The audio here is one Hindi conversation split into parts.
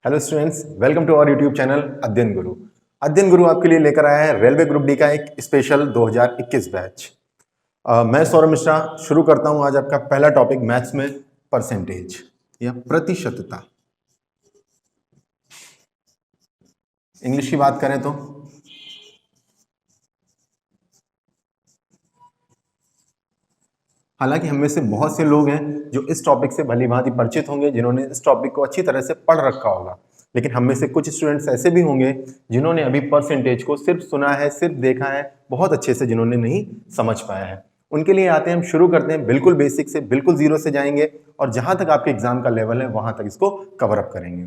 Hello students, welcome to our YouTube channel Adhyayan Guru. अध्ययन गुरु आपके लिए लेकर आया है रेलवे ग्रुप डी का एक स्पेशल 2021 बैच। मैं सौरभ मिश्रा शुरू करता हूं आज आपका पहला टॉपिक मैथ्स में परसेंटेज या प्रतिशतता। इंग्लिश की बात करें तो हालांकि हम में से बहुत से लोग हैं जो इस टॉपिक से भली भांति परिचित होंगे, जिन्होंने इस टॉपिक को अच्छी तरह से पढ़ रखा होगा, लेकिन हम में से कुछ स्टूडेंट्स ऐसे भी होंगे जिन्होंने अभी परसेंटेज को सिर्फ सुना है, सिर्फ देखा है, बहुत अच्छे से जिन्होंने नहीं समझ पाया है। उनके लिए आते हैं, हम शुरू करते हैं बिल्कुल बेसिक से, बिल्कुल जीरो से जाएंगे और जहां तक आपके एग्जाम का लेवल है वहां तक इसको कवर अप करेंगे।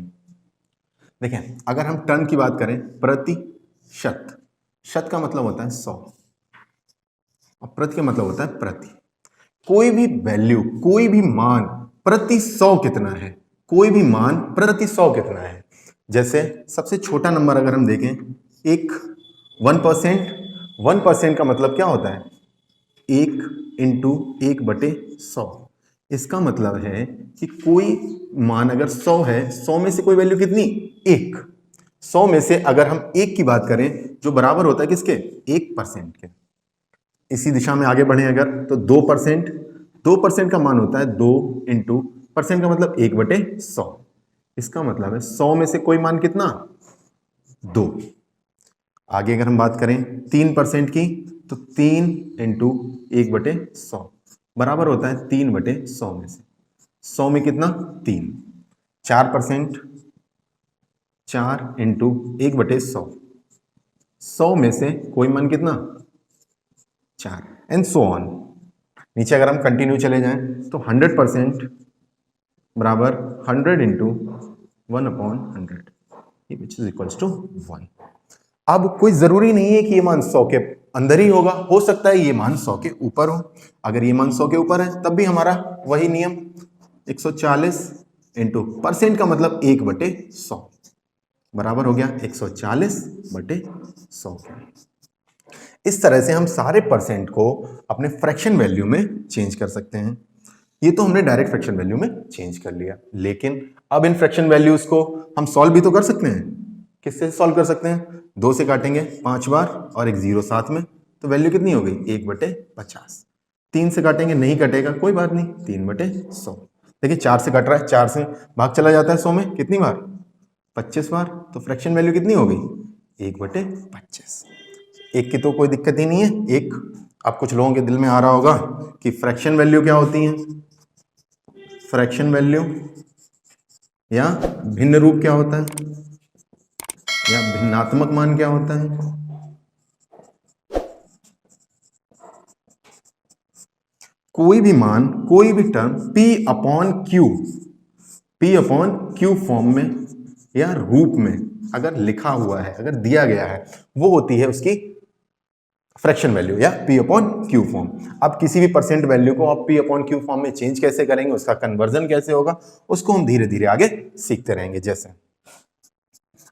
देखें, अगर हम टर्म की बात करें, प्रतिशत, शत का मतलब होता है 100 और प्रति का मतलब होता है प्रति। कोई भी वैल्यू, कोई भी मान प्रति 100 कितना है, कोई भी मान प्रति 100 कितना है। जैसे सबसे छोटा नंबर अगर हम देखें, एक 1%, 1% का मतलब क्या होता है, 1 इंटू 1/100। इसका मतलब है कि कोई मान अगर 100 है, 100 में से कोई वैल्यू कितनी, 1। 100 में से अगर हम 1 की बात करें जो बराबर होता है किसके, 1% के। इसी दिशा में आगे बढ़े अगर तो 2%, 2% का मान होता है 2 इंटू परसेंट का मतलब 1/100। इसका मतलब है 100 में से कोई मान कितना, 2। आगे अगर हम बात करें 3% की तो 3 इंटू 1/100 बराबर होता है 3/100 में से 100 में कितना, 3। 4%, 4 इंटू 1/100, 100 में से कोई मान कितना, 4, एंड सो ऑन। नीचे अगर हम कंटिन्यू चले जाएं तो 100% बराबर 100 into 1/100 which is equals to 1। अब कोई जरूरी नहीं है कि ये मान 100 के अंदर ही होगा, हो सकता है ये मान 100 के ऊपर हो। अगर ये मान 100 के ऊपर है तब भी हमारा वही नियम 140 इंटू परसेंट का मतलब 1/100 बराबर हो गया 140/100। इस तरह से हम सारे परसेंट को अपने फ्रैक्शन वैल्यू में चेंज कर सकते हैं। ये तो हमने डायरेक्ट फ्रैक्शन वैल्यू में चेंज कर लिया, लेकिन अब इन फ्रैक्शन वैल्यूज को हम सॉल्व भी तो कर सकते हैं। किससे सॉल्व कर सकते हैं, 2 से काटेंगे 5 बार और एक 0 साथ में, तो वैल्यू कितनी हो गई, 1/50। 3 से काटेंगे, नहीं कटेगा, कोई बात नहीं, 3/100। देखिए 4 से कट रहा है, 4 से भाग चला जाता है 100 में कितनी बार, 25 बार, तो फ्रैक्शन वैल्यू कितनी हो गई, 1/25। एक की तो कोई दिक्कत ही नहीं है। एक अब कुछ लोगों के दिल में आ रहा होगा कि फ्रैक्शन वैल्यू क्या होती है, फ्रैक्शन वैल्यू या भिन्न रूप क्या होता है, या भिन्नात्मक मान क्या होता है। कोई भी मान, कोई भी टर्म P/Q फॉर्म में या रूप में अगर लिखा हुआ है, अगर दिया गया है, वो होती है उसकी फ्रैक्शन वैल्यू या P/Q फॉर्म। अब किसी भी परसेंट वैल्यू को आप P/Q फॉर्म में चेंज कैसे करेंगे, उसका कन्वर्जन कैसे होगा, उसको हम धीरे धीरे आगे सीखते रहेंगे। जैसे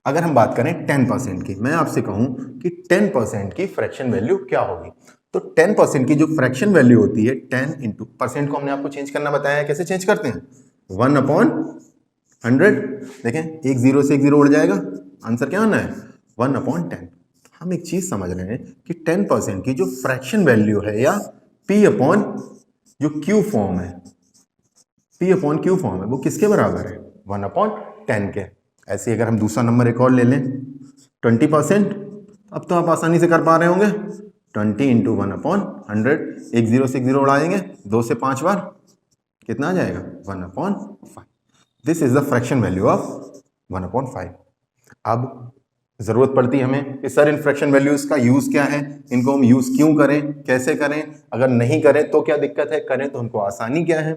अगर हम बात करें 10% की, मैं आपसे कहूं कि 10% की फ्रैक्शन वैल्यू क्या होगी, तो 10% की जो फ्रैक्शन वैल्यू होती है, 10 इंटू परसेंट को हमने आपको चेंज करना बताया है, कैसे चेंज करते हैं, 1/100। देखें, एक 0 से एक 0 उड़ जाएगा, आंसर क्या आना है, 1/10। हम एक चीज समझ रहे हैं कि 10% की जो फ्रैक्शन वैल्यू है या जो Q फॉर्म है, P/Q फॉर्म है, वो किसके बराबर है, 1/10 के। ऐसे अगर हम दूसरा नंबर एक और ले लें, 20%, अब तो आप आसानी से कर पा रहे होंगे, 20 इंटू 1/100, एक 0 से एक 0 उड़ाएंगे, 2 से 5 बार, कितना आ जाएगा, 1/5। This is the fraction value of 1/5। अब जरूरत पड़ती है हमें कि सर इन फ्रैक्शन वैल्यूज का यूज क्या है, इनको हम यूज क्यों करें, कैसे करें, अगर नहीं करें तो क्या दिक्कत है, करें तो हमको आसानी क्या है।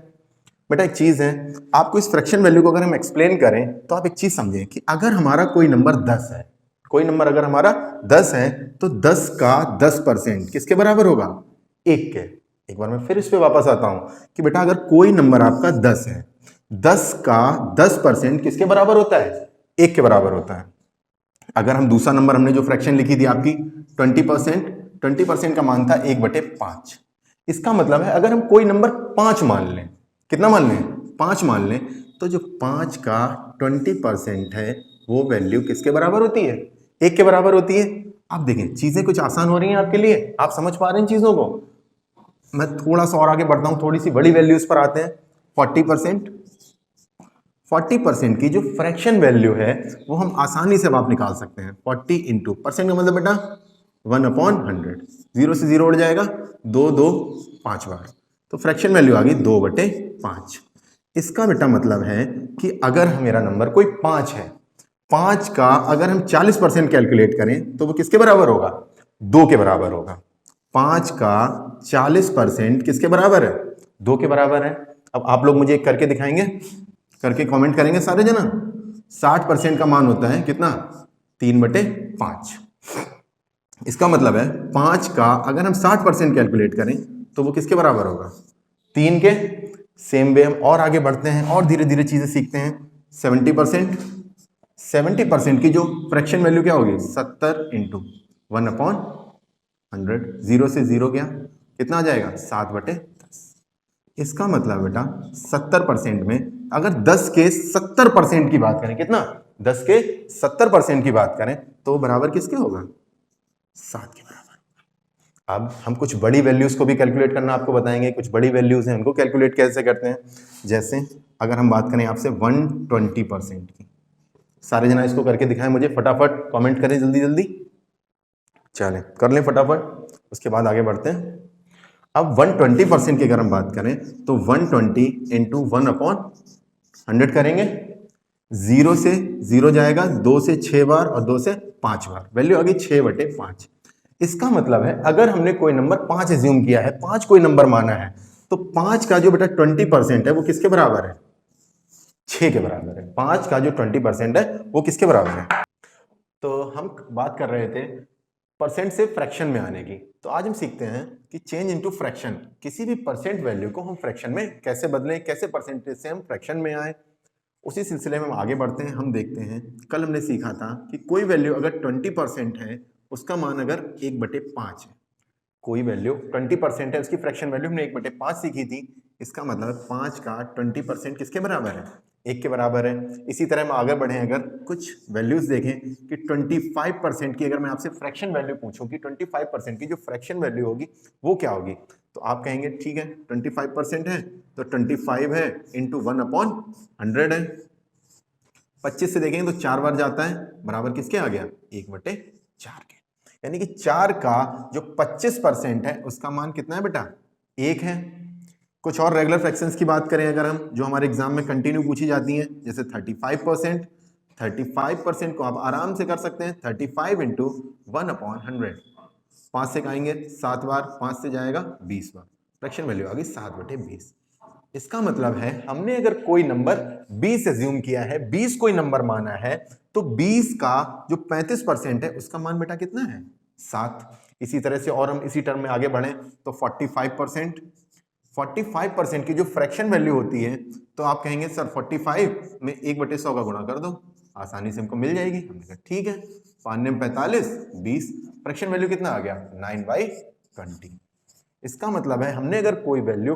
बेटा एक चीज है, आपको इस फ्रैक्शन वैल्यू को अगर हम एक्सप्लेन करें तो आप एक चीज समझें कि अगर हमारा कोई नंबर 10 है, कोई नंबर अगर हमारा 10 है, तो 10 का 10% किसके बराबर होगा, 1 के। एक बार मैं फिर इस पे वापस आता हूं कि बेटा अगर कोई नंबर आपका 10 है, 10 का 10% किसके बराबर होता है, 1 के बराबर होता है। अगर हम दूसरा नंबर, हमने जो फ्रैक्शन लिखी थी आपकी 20%, 20% का मान था 1/5। इसका मतलब है अगर हम कोई नंबर 5 मान लें, कितना मान लें, 5 मान लें, तो जो 5 का 20% है वो वैल्यू किसके बराबर होती है? 1 के बराबर होती है। आप देखें चीजें कुछ आसान हो रही हैं आपके लिए, आप समझ पा रहे हैं चीजों को। मैं थोड़ा सा और आगे बढ़ता हूं, थोड़ी सी बड़ी वैल्यूज पर आते हैं। 40% की जो फ्रैक्शन वैल्यू है वो हम आसानी से अब आप निकाल सकते हैं। 40 इंटू परसेंट का मतलब बेटा 1/100, 0 से 0 उड़ जाएगा, 2 2 5 बार, तो फ्रैक्शन वैल्यू आ गई 2/5। इसका बेटा मतलब है कि अगर मेरा नंबर कोई 5 है, 5 का अगर हम 40% कैलकुलेट करें तो वो किसके बराबर होगा? 2 के बराबर होगा। 5 का 40% किसके बराबर है? 2 के बराबर है। अब आप लोग मुझे एक करके दिखाएंगे, करके कमेंट करेंगे सारे जना। 60% का मान होता है कितना? 3/5। इसका मतलब है 5 का अगर हम 60% कैलकुलेट करें तो वो किसके बराबर होगा? 3 के। सेम वे हम और आगे बढ़ते हैं और धीरे धीरे चीजें सीखते हैं। 70% की जो फ्रैक्शन वैल्यू क्या होगी? 70 इंटू 1/100, 0 से 0 गया, कितना आ जाएगा? 7/10। इसका मतलब बेटा 70% में अगर 10 के 70% की बात करें, कितना? 10 के 70% की बात करें तो बराबर किसके होगा? 7 के बराबर। अब हम कुछ बड़ी वैल्यूज को भी कैलकुलेट करना आपको बताएंगे। कुछ बड़ी वैल्यूज हैं उनको कैलकुलेट कैसे करते हैं। जैसे अगर हम बात करें आपसे 120% की, सारे जना इसको करके दिखाएं मुझे, फटाफट कमेंट करें जल्दी जल्दी। चलें कर लें फटाफट, उसके बाद आगे बढ़ते हैं। अब 120% की अगर हम बात करें तो 120 इंटू 1/100 करेंगे। 0 से 0 जाएगा, 2 से 6 बार और 2 से 5 बार, वैल्यू आ गई 6/5। इसका मतलब है अगर हमने कोई नंबर 5 एज्यूम किया है, 5 कोई नंबर माना है, तो 5 का जो बेटा 20% है वो किसके बराबर है? 6 के बराबर है। 5 का जो 20% है वो किसके बराबर है? तो हम बात कर रहे थे परसेंट से फ्रैक्शन में आने की। तो आज हम सीखते हैं कि चेंज इनटू फ्रैक्शन, किसी भी परसेंट वैल्यू को हम फ्रैक्शन में कैसे बदलें, कैसे परसेंटेज से हम फ्रैक्शन में आए। उसी सिलसिले में हम आगे बढ़ते हैं। हम देखते हैं कल हमने सीखा था कि कोई वैल्यू अगर 20% है, उसका मान अगर 1/5 है, कोई वैल्यू 20% है, उसकी फ्रैक्शन वैल्यू हमने 1/5 सीखी थी। इसका मतलब 5 का 20% किसके बराबर है? 1 के बराबर है। इसी तरह हम आगे बढ़े, अगर कुछ वैल्यूज देखें कि 25% की अगर मैं आपसे फ्रैक्शन वैल्यू पूछूं कि 25% की जो फ्रैक्शन वैल्यू होगी वो क्या होगी, तो आप कहेंगे ठीक है 25% है तो 25 है इंटू 1/100 है। 25 से देखेंगे तो 4 बार जाता है, बराबर किसके आ गया? 1/4 के। यानी कि 4 का जो 25% है उसका मान कितना है बेटा? 1 है। कुछ और रेगुलर फ्रैक्शंस की बात करें अगर हम, जो हमारे एग्जाम में कंटिन्यू पूछी जाती हैं, जैसे 35%। 35% को आप आराम से कर सकते हैं 35 इंटू 1/100। 5 से खाएंगे 7 बार, 5 से जाएगा 20 बार, फ्रैक्शन वैल्यू आ गई 7/20। इसका मतलब है हमने अगर कोई नंबर 20 एज्यूम किया है, 20 कोई नंबर माना है, तो 20 का जो 35% है उसका मान बेटा कितना है? 7। इसी तरह से और हम इसी टर्म में आगे बढ़े तो 45%। 45% की जो फ्रैक्शन वैल्यू होती है, तो आप कहेंगे सर 45 में 1/100 का गुणा कर दो, आसानी से हमको मिल जाएगी। हमने कहा ठीक है, 5 45 20, फ्रैक्शन वैल्यू कितना आ गया? 9/20। इसका मतलब है हमने अगर कोई वैल्यू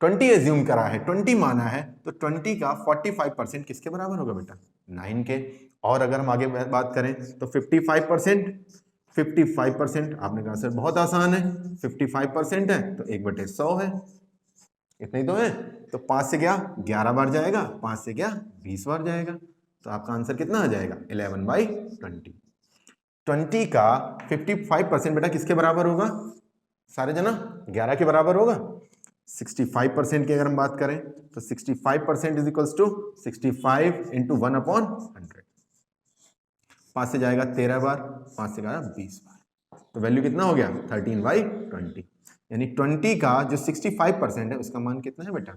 20 एज्यूम करा है, 20 माना है, तो 20 का 45% किसके बराबर होगा बेटा? 9 के। और अगर हम आगे बात करें तो 55%। 55% आपने कहा सर बहुत आसान है, 55% है तो 1/100 है, इतना ही तो है। तो 5 से गया 11 बार जाएगा, 5 से गया 20 बार जाएगा, तो आपका आंसर कितना आ जाएगा? 11/20। 20 का 55% बेटा किसके बराबर होगा सारे जना? 11 के बराबर होगा। 65% की अगर हम बात करें तो 65% इज इक्वल्स टू 65 इंटू 1/100। 5 से जाएगा 13 बार, 5 से गया 20 बार, तो वैल्यू कितना हो गया? 13/20। यानी 20 का जो 65% है उसका मान कितना है बेटा?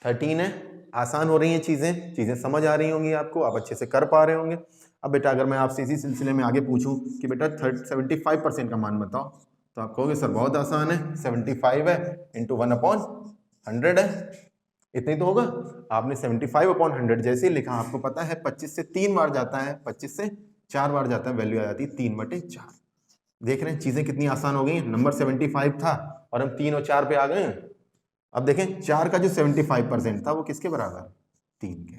13 है। आसान हो रही हैं चीजें, चीजें समझ आ रही होंगी आपको, आप अच्छे से कर पा रहे होंगे। अब बेटा अगर मैं आपसे इसी सिलसिले में आगे पूछूं कि बेटा 75% का मान बताओ, तो आप कहोगे सर बहुत आसान है, 75 है इंटू 1/100 है, इतनी तो होगा। आपने 75/100 जैसे ही लिखा, आपको पता है 25 से 3 बार जाता है, 25 से 4 बार जाता है, वैल्यू आ जाती है 3/4। देख रहे हैं चीजें कितनी आसान हो गई। नंबर 75 था और हम 3 और 4 पे आ गए हैं। अब देखें 4 का जो 75% था वो किसके बराबर? 3 के।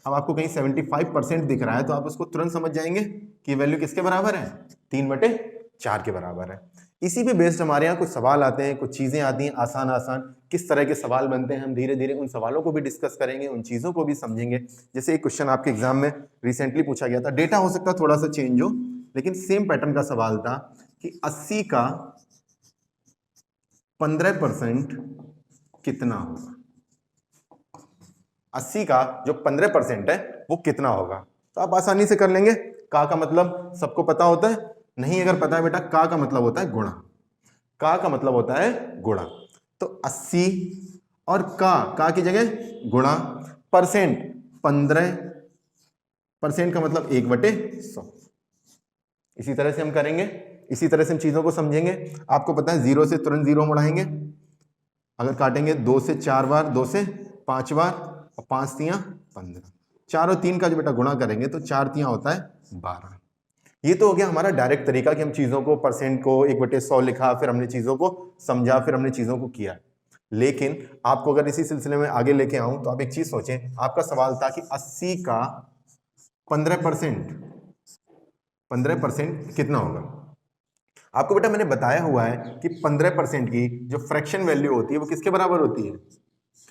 अब आपको कहीं 75% दिख रहा है तो आप उसको तुरंत समझ जाएंगे कि वैल्यू किसके बराबर है, 3/4 के बराबर है। इसी पे बेस्ड हमारे यहाँ कुछ सवाल आते हैं, कुछ चीजें आती हैं आसान आसान, किस तरह के सवाल बनते हैं हम धीरे धीरे उन सवालों को भी डिस्कस करेंगे, उन चीजों को भी समझेंगे। जैसे एक क्वेश्चन आपके एग्जाम में रिसेंटली पूछा गया था, डेटा हो सकता है थोड़ा सा चेंज हो, लेकिन सेम पैटर्न का सवाल था कि 80 का 15% कितना होगा। 80 का जो 15% है वो कितना होगा, तो आप आसानी से कर लेंगे। का मतलब सबको पता होता है, नहीं अगर पता है बेटा, का मतलब होता है गुणा, का मतलब होता है गुणा। तो 80 और का की जगह गुणा, परसेंट 15% का मतलब 1/100। इसी तरह से हम करेंगे, इसी तरह से हम चीजों को समझेंगे। आपको पता है 0 से तुरंत 0 मुड़ाएंगे, अगर काटेंगे 2 से 4 बार, 2 से 5 बार, और 5 तियां 15, 4 और 3 का जो बेटा गुणा करेंगे तो 4 तियां होता है 12। ये तो हो गया हमारा डायरेक्ट तरीका कि हम चीजों को, परसेंट को 1/100 लिखा, फिर हमने चीजों को समझा, फिर हमने चीजों को किया। लेकिन आपको अगर इसी सिलसिले में आगे लेके आऊं तो आप एक चीज सोचें, आपका सवाल था कि 80 का 15% कितना होगा। आपको बेटा मैंने बताया हुआ है कि 15% की जो फ्रैक्शन वैल्यू होती है वो किसके बराबर होती है,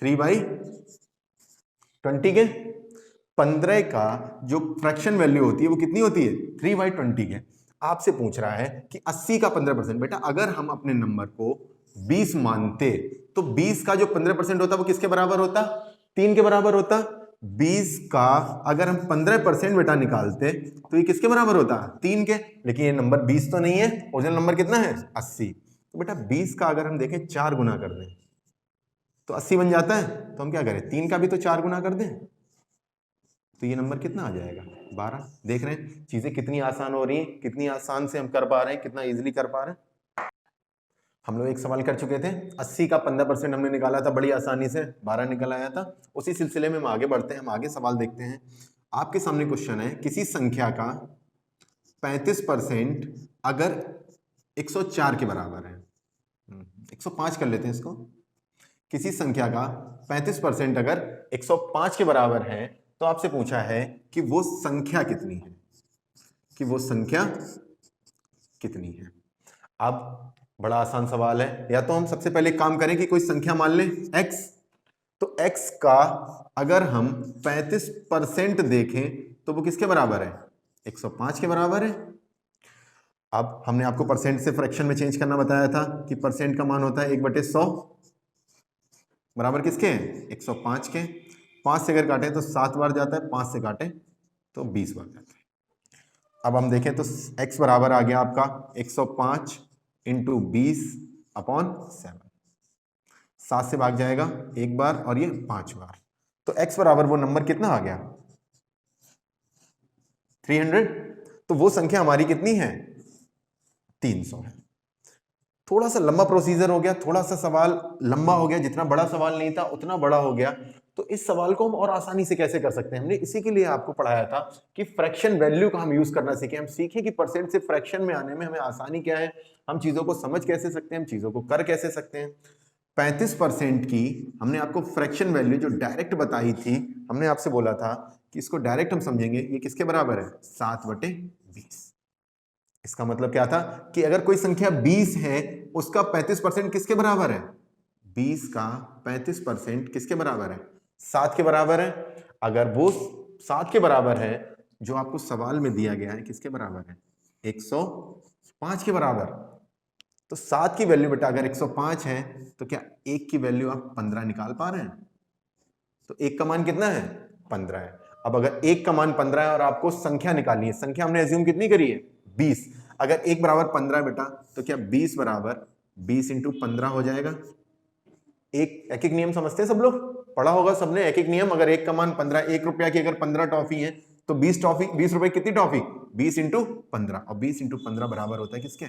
3/20 के। 15 का जो फ्रैक्शन वैल्यू होती है वो कितनी होती है, 3/20 के। आपसे पूछ रहा है कि 80 का 15%, बेटा अगर हम अपने नंबर को 20 मानते तो 20 का जो 15% होता वो किसके बराबर होता, 3 के बराबर होता। 20 का अगर हम 15% बेटा निकालते तो ये किसके बराबर होता, 3 के। लेकिन ये नंबर 20 तो नहीं है, ओरिजिनल नंबर कितना है 80। तो बेटा 20 का अगर हम देखें 4 गुना कर दें तो 80 बन जाता है। तो हम क्या करें, 3 का भी तो 4 गुना कर दें, तो ये नंबर कितना आ जाएगा, 12। देख रहे हैं चीजें कितनी आसान हो रही हैं, कितनी आसान से हम कर पा रहे हैं, कितना इजीली कर पा रहे हैं। हम लोग एक सवाल कर चुके थे, 80 का 15% हमने निकाला था बड़ी आसानी से, 12 निकल आया था। उसी सिलसिले में हम आगे बढ़ते हैं, हम आगे सवाल देखते हैं। आपके सामने क्वेश्चन है, किसी संख्या का 35% अगर 104 के बराबर है, 105 कर लेते हैं इसको। किसी संख्या का 35% अगर 105 के बराबर है तो आपसे पूछा है कि वो संख्या कितनी है, कि वो संख्या कितनी है। अब बड़ा आसान सवाल है, या तो हम सबसे पहले काम करें कि कोई संख्या मान लें x, तो x का अगर हम 35% देखें तो वो किसके बराबर है, 105 के बराबर है। अब हमने आपको परसेंट से फ्रैक्शन में चेंज करना बताया था कि परसेंट का मान होता है 1/100 बराबर किसके हैं, 105 के। 5 से अगर काटें तो 7 बार जाता है, 5 से काटें तो 20 बार जाता है। अब हम देखें तो x बराबर आ गया आपका 105 इंटू 20/7। 7 से भाग जाएगा एक बार और ये 5 बार, तो x बराबर वो नंबर कितना आ गया, 300। तो वो संख्या हमारी कितनी है, 300 है। थोड़ा सा लंबा प्रोसीजर हो गया, थोड़ा सा सवाल लंबा हो गया, जितना बड़ा सवाल नहीं था उतना बड़ा हो गया। तो इस सवाल को हम और आसानी से कैसे कर सकते हैं, हमने इसी के लिए आपको पढ़ाया था कि फ्रैक्शन वैल्यू का हम यूज करना सीखें। हम सीखें कि परसेंट से फ्रैक्शन में आने में हमें आसानी क्या है, हम चीजों को समझ कैसे सकते हैं, हम चीजों को कर कैसे सकते हैं। 35% की हमने आपको फ्रैक्शन वैल्यू जो डायरेक्ट बताई थी, हमने आपसे बोला था कि इसको डायरेक्ट हम समझेंगे, ये किसके बराबर है, 7/20। इसका मतलब क्या था कि अगर कोई संख्या 20 है उसका 35% किसके बराबर है, 20 का 35% किसके बराबर है, 7 के बराबर है। अगर वो 7 के बराबर है, जो आपको सवाल में दिया गया है किसके बराबर है, 105 के बराबर। तो 7 की वैल्यू बेटा अगर 105 है तो क्या 1 की वैल्यू आप 15 निकाल पा रहे हैं, तो 1 का मान कितना है, 15 है। अब अगर 1 का मान 15 है और आपको संख्या निकालनी है, संख्या हमने एज्यूम कितनी करी है, 20। अगर 1 बराबर 15 बेटा तो क्या 20 बराबर 20 इंटू 15 हो जाएगा। एक एक नियम समझते हैं सब लोग, पढ़ा होगा सबने एक एक नियम। अगर 1 का मान 15, 1 रुपया की अगर 15 टॉफी है तो 20 टॉफी, 20 रुपए कितनी टॉफी, 20 इंटू 15, और 20 इंटू 15 बराबर होता है किसके,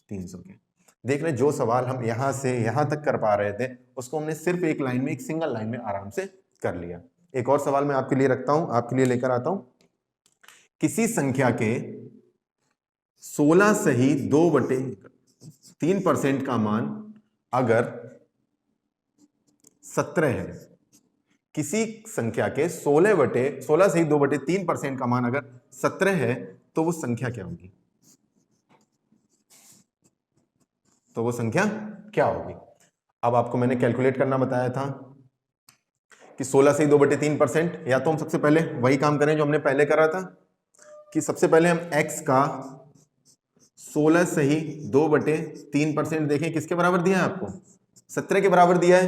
300 के। देख रहे जो सवाल हम यहां से यहां तक कर पा रहे थे उसको हमने सिर्फ एक लाइन में, एक सिंगल लाइन में आराम से कर लिया। एक और सवाल मैं आपके लिए रखता हूं, आपके लिए लेकर आता हूं। किसी संख्या के 16 सही 2/3% का मान अगर 17 है, किसी संख्या के 16 से ही 2/3% का मान अगर 17 है तो वो संख्या क्या होगी? तो वो संख्या क्या होगी? अब आपको मैंने कैलकुलेट करना बताया था कि 16 से ही 2/3%, या तो हम सबसे पहले वही काम करें जो हमने पहले करा था कि सबसे पहले हम x का 16 से ही 2/3% देखें किसके बराबर दिया है आपको? 17 के बराबर दिया है।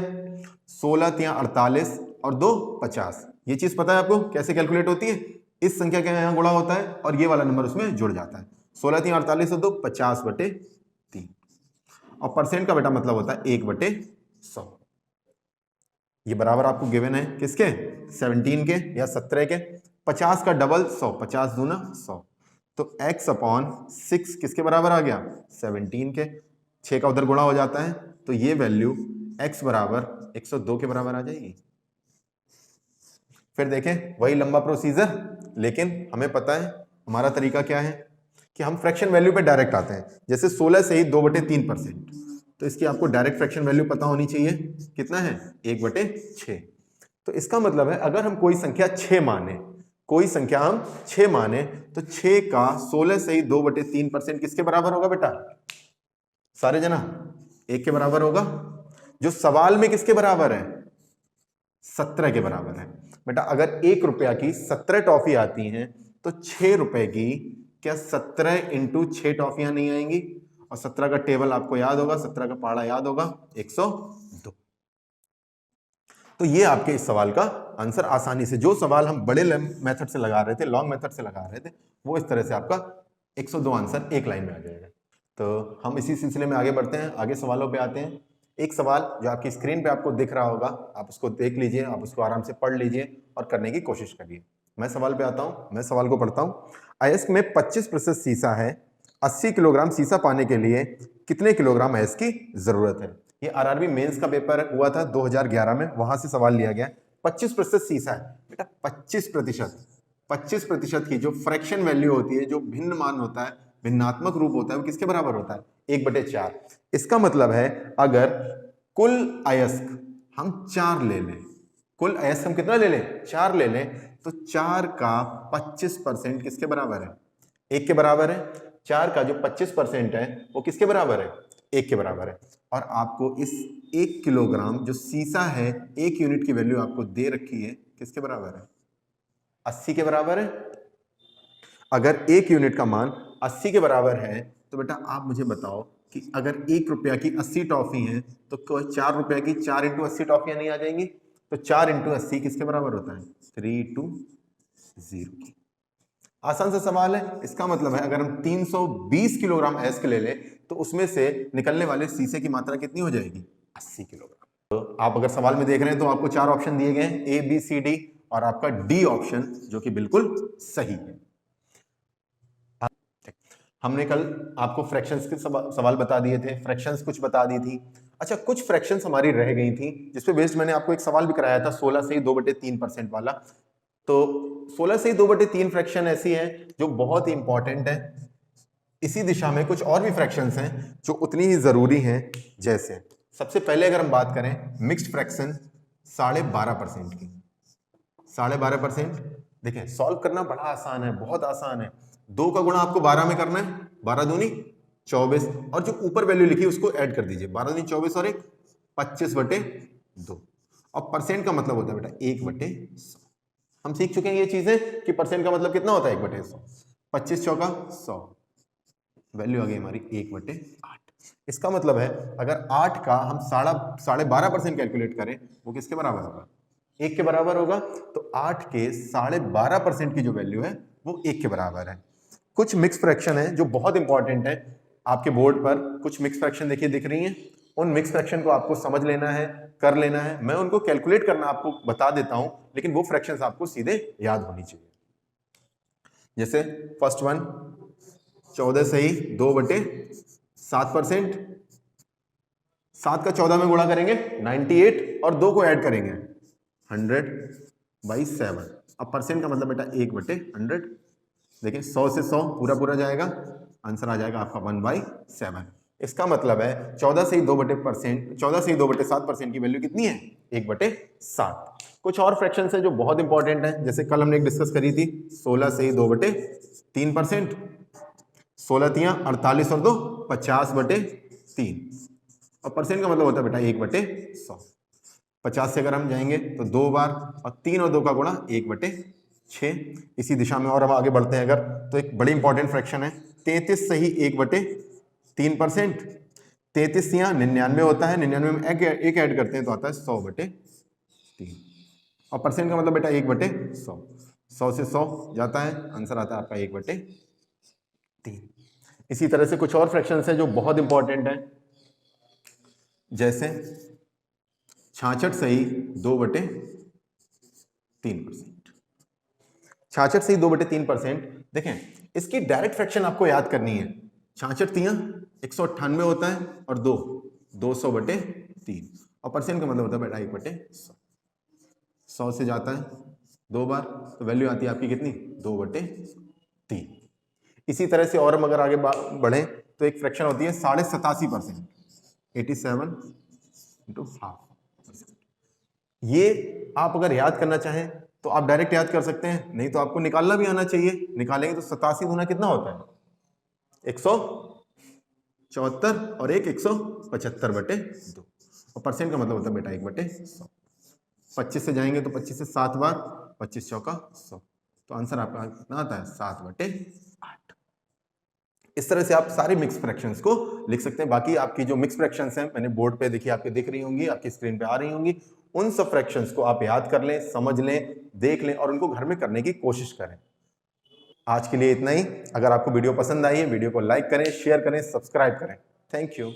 16 तिया 48 और 2 50। ये चीज पता है आपको कैसे कैलकुलेट होती है? इस संख्या के यहाँ गुणा होता है और ये वाला नंबर उसमें जुड़ जाता है। 16 तिया 48 और 2 50/3 और परसेंट का बेटा मतलब होता है 1/100। ये बराबर आपको गिवन है किसके? 17 के या 17 के। 50 का डबल 100, 50 दूना 100, तो x/6 किसके बराबर आ गया? 17 के। 6 का उधर गुणा हो जाता है तो ये वैल्यू x बराबर 102 के बराबर आ जाएगी। फिर देखें वही लंबा प्रोसीजर, लेकिन हमें पता है हमारा तरीका क्या है कि हम फ्रैक्शन वैल्यू पे डायरेक्ट आते हैं। जैसे 16 से ही 2/3%, तो इसकी आपको डायरेक्ट फ्रैक्शन वैल्यू पता होनी चाहिए। कितना है? 1/6। तो इसका मतलब है अगर हम कोई संख्या 6 माने, कोई संख्या हम 6 माने, तो 6 का 16 से ही 2/3% किसके बराबर होगा बेटा? सारे जना 1 के बराबर होगा। जो सवाल में किसके बराबर है? 17 के बराबर है। बेटा अगर 1 रुपया की 17 टॉफी आती हैं तो 6 रुपए की क्या 17 × 6 टॉफियां नहीं आएंगी? और 17 का टेबल आपको याद होगा, 17 का पहाड़ा याद होगा, 102। तो ये आपके इस सवाल का आंसर आसानी से, जो सवाल हम बड़े मेथड से लगा रहे थे, लॉन्ग मेथड से लगा रहे थे, वो इस तरह से आपका 102 आंसर एक लाइन में आ जाएगा। तो हम इसी सिलसिले में आगे बढ़ते हैं, आगे सवालों पे आते हैं। एक सवाल जो आपकी स्क्रीन पे आपको दिख रहा होगा, आप उसको देख लीजिए, आप उसको आराम से पढ़ लीजिए और करने की कोशिश करिए। मैं सवाल पे आता हूं, मैं सवाल को पढ़ता हूं। अयस्क में 25% सीसा है, 80 किलोग्राम सीसा पाने के लिए कितने किलोग्राम अयस्क की जरूरत है? ये आरआरबी मेंस का पेपर हुआ था 2011 में, वहां से सवाल लिया गया। 25% सीसा है बेटा, 25% की जो फ्रैक्शन वैल्यू होती है, जो भिन्न मान होता है, भिन्नात्मक रूप होता है, वो किसके बराबर होता है? 1/4। इसका मतलब है अगर कुल अयस्क हम 4 ले लें, कुल अयस्क हम कितना ले लें? 4 ले लें, तो 4 का 25% किसके बराबर है? 1 के बराबर है। 4 का जो 25% है वो किसके बराबर है? 1 के बराबर है। और आपको इस 1 किलोग्राम जो सीसा है, 1 यूनिट की वैल्यू आपको दे रखी है, किसके बराबर है? 80 के बराबर है। अगर 1 यूनिट का मान 80 के बराबर है तो बेटा आप मुझे बताओ कि अगर 1 रुपया की 80 टॉफी है तो 4 रुपया की 4 × 80 टॉफियां नहीं आ जाएंगी? तो 4 × 80 किसके बराबर होता है? 3/0 की। आसान सा सवाल है। इसका मतलब है अगर हम 320 किलोग्राम अयस्क ले लें तो उसमें से निकलने वाले सीसे की मात्रा कितनी हो जाएगी? 80 किलोग्राम। तो आप अगर सवाल में देख रहे हैं तो आपको 4 ऑप्शन दिए गए हैं, A, B, C, D, और आपका डी ऑप्शन जो कि बिल्कुल सही है। हमने कल आपको फ्रैक्शंस के सवाल बता दिए थे, फ्रैक्शंस कुछ बता दी थी। अच्छा, कुछ फ्रैक्शंस हमारी रह गई थी जिसपे बेस्ड मैंने आपको एक सवाल भी कराया था, 16 से ही 2/3% वाला। तो 16 से ही 2/3 फ्रैक्शन ऐसी है जो बहुत ही इंपॉर्टेंट है। इसी दिशा में कुछ और भी फ्रैक्शंस हैं जो उतनी ही जरूरी हैं। जैसे सबसे पहले अगर हम बात करें मिक्स्ड फ्रैक्शन 12.5% की, 12.5%, देखें सॉल्व करना बड़ा आसान है, बहुत आसान है। 2 का गुणा आपको 12 में करना है, 12 दूनी 24, और जो ऊपर वैल्यू लिखी उसको ऐड कर दीजिए, 12 दूनी 24 और 1 25/2। और परसेंट का मतलब होता है बेटा 1/100। हम सीख चुके हैं ये चीजें कि परसेंट का मतलब कितना होता है? 1/100। 25 चौका 100, वैल्यू आ गई हमारी 1/8। इसका मतलब है अगर 8 का हम 12.5% कैलकुलेट करें, वो किसके बराबर होगा? 1 के बराबर होगा। तो 8 के 12.5% की जो वैल्यू है वो 1 के बराबर है। कुछ मिक्स फ्रैक्शन है जो बहुत इंपॉर्टेंट है, आपके बोर्ड पर कुछ मिक्स फ्रैक्शन देखिए दिख रही हैं। उन मिक्स फ्रैक्शन को आपको समझ लेना है, कर लेना है। मैं उनको कैलकुलेट करना आपको बता देता हूं, लेकिन वो फ्रैक्शंस आपको सीधे याद होनी चाहिए। जैसे फर्स्ट वन, 14 से ही 2/7%। 7 का 14 में गुणा करेंगे 98, और 2 को ऐड करेंगे 100/7। अब परसेंट का मतलब बेटा 1/100। देखिए 100 से 100 पूरा पूरा जाएगा, आंसर आ जाएगा आपका 1/7। इसका मतलब है 14 से ही 2/7% की वैल्यू कितनी है? 1/7। कुछ और फ्रैक्शन है जो बहुत इंपॉर्टेंट है, जैसे कल हमने एक डिस्कस करी थी 16 से ही 2/3%, 16 तियां 48 और 2 50/3, और परसेंट का मतलब होता है बेटा 1/100। 50 से अगर हम जाएंगे तो 2 बार, और 3 और 2 का गुणा 1/6। इसी दिशा में और हम आगे बढ़ते हैं अगर, तो एक बड़ी इंपॉर्टेंट फ्रैक्शन है 33 से ही 1/3%। 33 यहाँ 99 होता है, 99 में एक ऐड करते हैं तो आता है 100/3, और परसेंट का मतलब बेटा 1/100। 100 से 100 जाता है, आंसर आता है आपका 1/3। इसी तरह से कुछ और फ्रैक्शंस हैं जो बहुत इंपॉर्टेंट हैं, जैसे 66 से ही 2/3%। 66 से ही 2/3%। देखें, इसकी डायरेक्ट फ्रैक्शन आपको याद करनी है। 66 तियां 198 होता है, और 2 200/3, और परसेंट का मतलब होता है बेटा 1/100। 100 से जाता है 2 बार, तो वैल्यू आती है आपकी कितनी? 2/3। इसी तरह से और हम अगर आगे बढ़ें तो एक फ्रैक्शन होती है 87.5%, 87.5%। ये आप अगर याद करना चाहें तो आप डायरेक्ट याद कर सकते हैं, नहीं तो आपको निकालना भी आना चाहिए। निकालेंगे तो 87 गुना कितना होता है? 174, और एक 175/2, और परसेंट का मतलब होता है बेटा 1/100। 25 से जाएंगे तो 25 से 7 बार, 25 चौका 100, तो आंसर आपका कितना आता है? 7/8। इस तरह से आप सारे मिक्स फ्रैक्शंस को लिख सकते हैं। बाकी आपकी जो मिक्स फ्रैक्शंस हैं, मैंने बोर्ड पे देखिए आपके दिख रही होंगी, आपकी स्क्रीन पे आ रही होंगी, उन सब फ्रैक्शंस को आप याद कर लें, समझ लें, देख लें, और उनको घर में करने की कोशिश करें। आज के लिए इतना ही। अगर आपको वीडियो पसंद आई है, वीडियो को लाइक करें, शेयर करें, सब्सक्राइब करें। Thank you.